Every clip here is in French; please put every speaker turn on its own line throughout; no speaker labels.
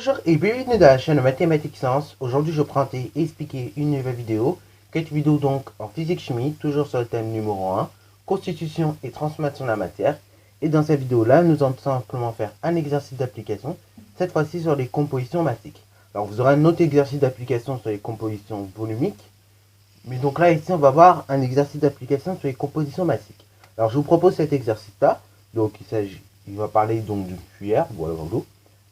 Bonjour et bienvenue dans la chaîne Mathématiques Sciences. Aujourd'hui, je vais présenter et expliquer une nouvelle vidéo. Cette vidéo donc en physique-chimie, toujours sur le thème numéro 1, constitution et transformation de la matière. Et dans cette vidéo-là, nous allons simplement faire un exercice d'application, cette fois-ci sur les compositions massiques. Alors, vous aurez un autre exercice d'application sur les compositions volumiques. Mais donc là, ici, on va voir un exercice d'application sur les compositions massiques. Alors, je vous propose cet exercice-là. Donc, il va parler donc d'une cuillère, voilà, voilà.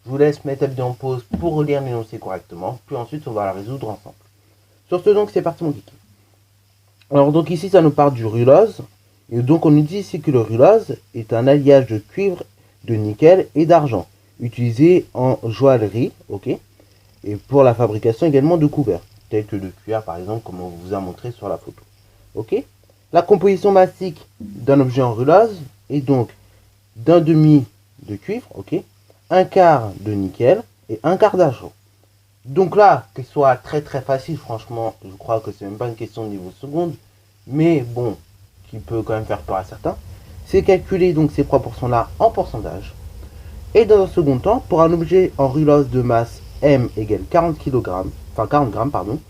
Je vous laisse mettre la vidéo en pause pour relire l'énoncé correctement, puis ensuite on va la résoudre ensemble. Sur ce donc c'est parti mon kiki. Alors donc ici ça nous parle du rulose, et donc on nous dit ici que le rulose est un alliage de cuivre, de nickel et d'argent, utilisé en joaillerie, ok, et pour la fabrication également de couverts, tels que de cuillères par exemple, comme on vous a montré sur la photo. Ok. La composition massique d'un objet en rulose est donc d'un demi de cuivre, ok, un quart de nickel et un quart d'argent. Donc là, que ce soit très facile, franchement, je crois que c'est même pas une question de niveau seconde, mais bon, qui peut quand même faire peur à certains, c'est calculer donc ces proportions-là en pourcentage. Et dans un second temps, pour un objet en rulose de masse M égale 40 kg, enfin 40 grammes, pardon,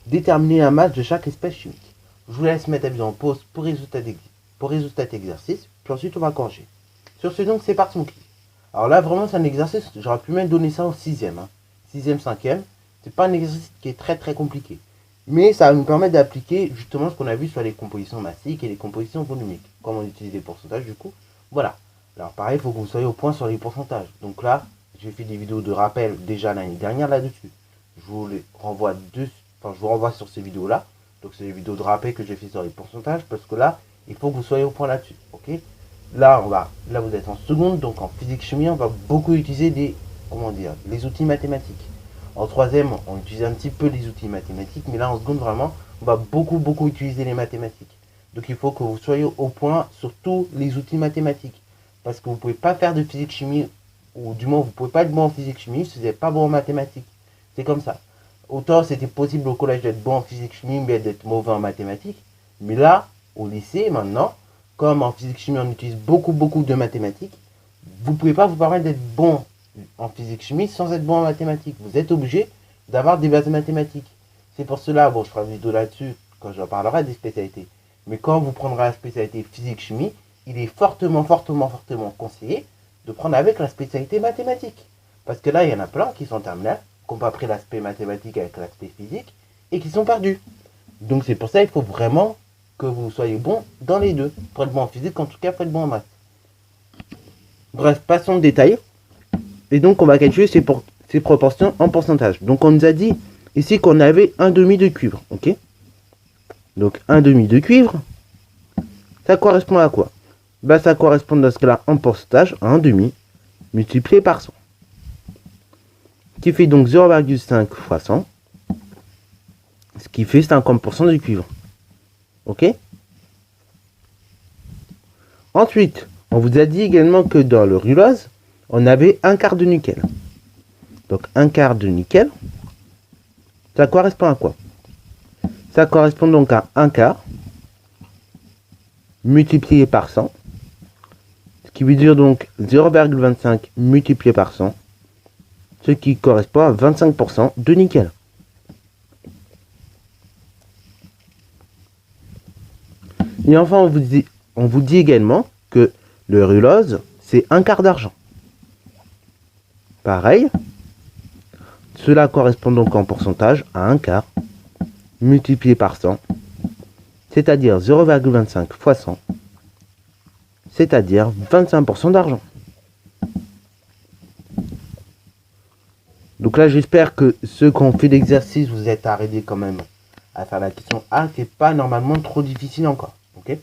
déterminer la masse de chaque espèce chimique. Je vous laisse mettre la vidéo en pause pour résoudre cet exercice, puis ensuite on va corriger. Sur ce donc, c'est parti mon client. Alors là, vraiment, c'est un exercice, j'aurais pu même donner ça au 6e. 6e, 5e. C'est pas un exercice qui est très compliqué. Mais ça va nous permettre d'appliquer justement ce qu'on a vu sur les compositions massiques et les compositions volumiques. Comme on utilise les pourcentages, du coup, voilà. Alors pareil, il faut que vous soyez au point sur les pourcentages. Donc là, j'ai fait des vidéos de rappel déjà l'année dernière là-dessus. Je vous renvoie sur ces vidéos-là. Donc c'est des vidéos de rappel que j'ai fait sur les pourcentages, parce que là, il faut que vous soyez au point là-dessus. Ok. Là, vous êtes en seconde, donc en physique-chimie, on va beaucoup utiliser les outils mathématiques. En troisième, on utilise un petit peu les outils mathématiques, mais là, en seconde, vraiment, on va beaucoup utiliser les mathématiques. Donc, il faut que vous soyez au point sur tous les outils mathématiques. Parce que vous ne pouvez pas faire de physique-chimie, ou du moins, vous ne pouvez pas être bon en physique-chimie si vous n'êtes pas bon en mathématiques. C'est comme ça. Autant c'était possible au collège d'être bon en physique-chimie, mais d'être mauvais en mathématiques. Mais là, au lycée, maintenant, comme en physique-chimie, on utilise beaucoup de mathématiques, vous ne pouvez pas vous permettre d'être bon en physique-chimie sans être bon en mathématiques. Vous êtes obligé d'avoir des bases mathématiques. C'est pour cela, bon, je ferai une vidéo là-dessus quand je parlerai des spécialités. Mais quand vous prendrez la spécialité physique-chimie, il est fortement conseillé de prendre avec la spécialité mathématique. Parce que là, il y en a plein qui sont en terminale, qui n'ont pas pris l'aspect mathématique avec l'aspect physique, et qui sont perdus. Donc c'est pour ça qu'il faut vraiment que vous soyez bon dans les deux. Pour être bon en physique, en tout cas, il faut être bon en maths. Bref, passons au détail. Et donc, on va calculer ces proportions en pourcentage. Donc, on nous a dit ici qu'on avait un demi de cuivre. Ok. Donc, un demi de cuivre, ça correspond à quoi? Bah, ça correspond dans ce cas-là en pourcentage à un demi multiplié par 100. Qui fait donc 0,5 fois 100. Ce qui fait 50% du cuivre. Ok. Ensuite, on vous a dit également que dans le rulose, on avait un quart de nickel. Donc un quart de nickel, ça correspond à quoi? Ça correspond donc à un quart multiplié par 100. Ce qui veut dire donc 0,25 multiplié par 100. Ce qui correspond à 25% de nickel. Et enfin, on vous dit également que le rulose, c'est un quart d'argent. Pareil, cela correspond donc en pourcentage à un quart multiplié par 100, c'est-à-dire 0,25 fois 100, c'est-à-dire 25% d'argent. Donc là, j'espère que ceux qui ont fait l'exercice, vous êtes arrêtés quand même à faire la question A, qui n'est pas normalement trop difficile encore. Ok.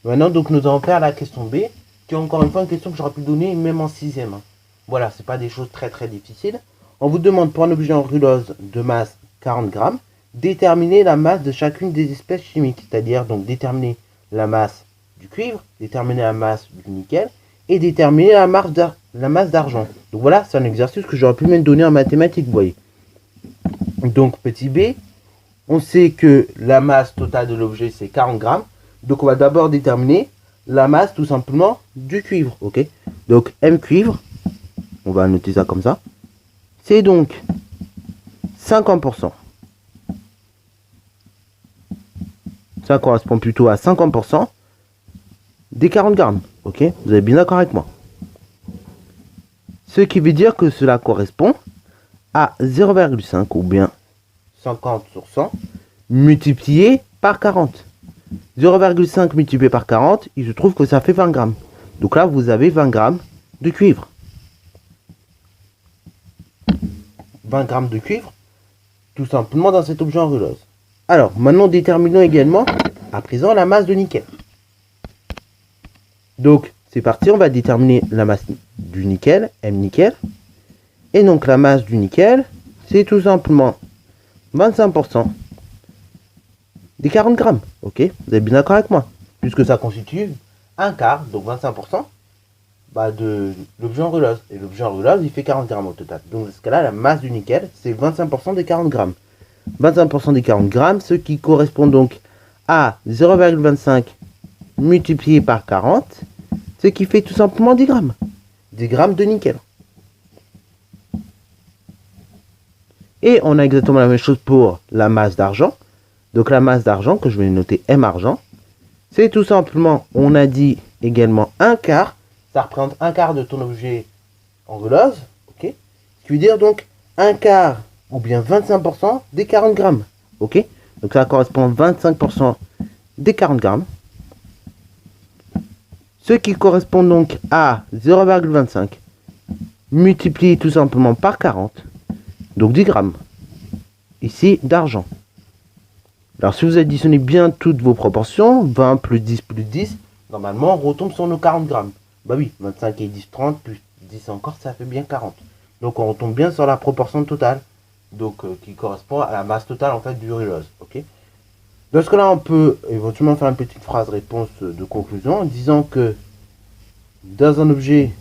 Maintenant, donc, nous allons faire la question B, qui est encore une fois une question que j'aurais pu donner même en 6e. Voilà, c'est pas des choses très difficiles. On vous demande pour un objet en rulose de masse 40 grammes, déterminer la masse de chacune des espèces chimiques, c'est-à-dire donc déterminer la masse du cuivre, déterminer la masse du nickel et déterminer la masse d'argent. Donc voilà, c'est un exercice que j'aurais pu même donner en mathématiques, vous voyez. Donc petit b, on sait que la masse totale de l'objet c'est 40 grammes. Donc on va d'abord déterminer la masse tout simplement du cuivre, ok. Donc M cuivre, on va noter ça comme ça. c'est donc 50%. Ça correspond plutôt à 50% des 40 grammes. Ok, vous êtes bien d'accord avec moi. Ce qui veut dire que cela correspond à 0,5 ou bien 50 sur 100 multiplié par 40. 0,5 multiplié par 40, il se trouve que ça fait 20 grammes. Donc là, vous avez 20 grammes de cuivre. 20 grammes de cuivre, tout simplement dans cet objet en rulose. Alors, maintenant, déterminons également, à présent, la masse de nickel. Donc, c'est parti, on va déterminer la masse du nickel, M nickel. Et donc, la masse du nickel, c'est tout simplement 25% des 40 grammes. Ok, vous êtes bien d'accord avec moi? Puisque ça constitue un quart, donc 25%, de l'objet en rulose. Et l'objet en rulose, il fait 40 grammes au total. Donc, dans ce cas-là, la masse du nickel, c'est 25% des 40 grammes. 25% des 40 grammes, ce qui correspond donc à 0,25 multiplié par 40, ce qui fait tout simplement 10 grammes. 10 grammes de nickel. Et on a exactement la même chose pour la masse d'argent. Donc la masse d'argent, que je vais noter M argent, c'est tout simplement, on a dit également un quart. Ça représente un quart de ton objet en rulose. Ok. Ce qui veut dire donc un quart ou bien 25% des 40 grammes. Ok. Donc ça correspond à 25% des 40 grammes. Ce qui correspond donc à 0,25 multiplié tout simplement par 40. Donc 10 grammes. Ici d'argent. Alors si vous additionnez bien toutes vos proportions, 20 plus 10 plus 10, normalement on retombe sur nos 40 grammes. Bah oui, 25 et 10, 30, plus 10 encore, ça fait bien 40. Donc on retombe bien sur la proportion totale, donc qui correspond à la masse totale en fait du rulose. Ok. Dans ce cas-là, on peut éventuellement faire une petite phrase réponse de conclusion en disant que dans un objet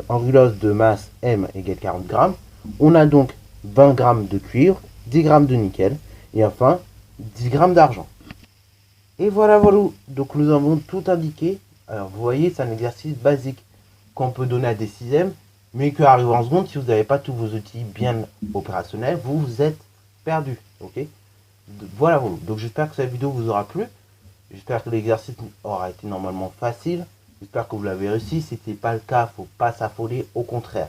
en rulose de masse M égale 40 grammes, on a donc 20 grammes de cuivre, 10 grammes de nickel et enfin 10 grammes d'argent. Et voilà, donc nous avons tout indiqué. Alors vous voyez, c'est un exercice basique qu'on peut donner à des sixièmes, mais qui arrive en seconde, si vous n'avez pas tous vos outils bien opérationnels, vous êtes perdu. Ok. Voilà. Donc j'espère que cette vidéo vous aura plu. J'espère que l'exercice aura été normalement facile. J'espère que vous l'avez réussi. Si ce n'est pas le cas, il ne faut pas s'affoler. Au contraire,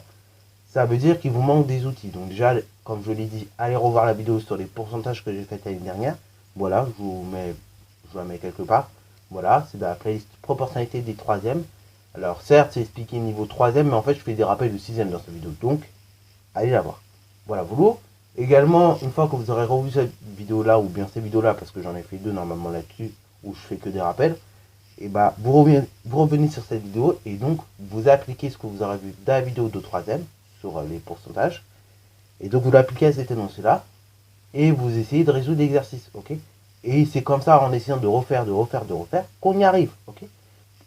ça veut dire qu'il vous manque des outils. Donc déjà, comme je l'ai dit, allez revoir la vidéo sur les pourcentages que j'ai fait l'année dernière. Voilà, je vous la mets quelque part. Voilà, c'est dans la playlist proportionnalité des troisièmes. Alors certes, c'est expliqué niveau 3ème, mais en fait, je fais des rappels de 6ème dans cette vidéo. Donc, allez la voir. Voilà, également, une fois que vous aurez revu cette vidéo-là, ou bien ces vidéos-là, parce que j'en ai fait deux normalement là-dessus, où je fais que des rappels, et vous revenez sur cette vidéo, et donc, vous appliquez ce que vous aurez vu dans la vidéo de 3ème, sur les pourcentages, et donc vous l'appliquez à cet énoncé-là, et vous essayez de résoudre l'exercice, ok? Et c'est comme ça, en essayant de refaire, qu'on y arrive, ok?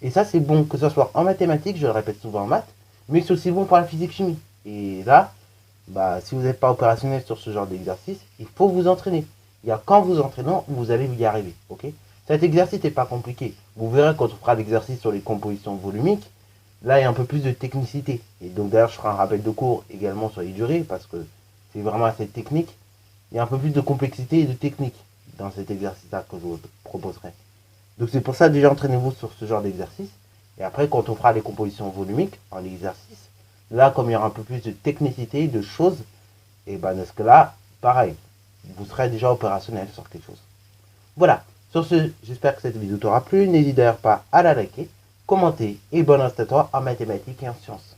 Et ça, c'est bon que ce soit en mathématiques, je le répète souvent en maths, mais c'est aussi bon pour la physique-chimie. Et là, si vous n'êtes pas opérationnel sur ce genre d'exercice, il faut vous entraîner. Il y a qu'en vous entraînant, vous allez y arriver, ok? Cet exercice n'est pas compliqué. Vous verrez quand on fera l'exercice sur les compositions volumiques, là, il y a un peu plus de technicité. Et donc, d'ailleurs, je ferai un rappel de cours également sur les durées, parce que c'est vraiment assez technique. Il y a un peu plus de complexité et de technique dans cet exercice-là que je vous proposerai. Donc c'est pour ça, déjà, entraînez-vous sur ce genre d'exercice. Et après, quand on fera les compositions volumiques en exercice, là, comme il y aura un peu plus de technicité, de choses, et dans ce cas-là, pareil, vous serez déjà opérationnel sur quelque chose. Voilà. Sur ce, j'espère que cette vidéo t'aura plu. N'hésite d'ailleurs pas à la liker, commenter et bon instant à toi en mathématiques et en sciences.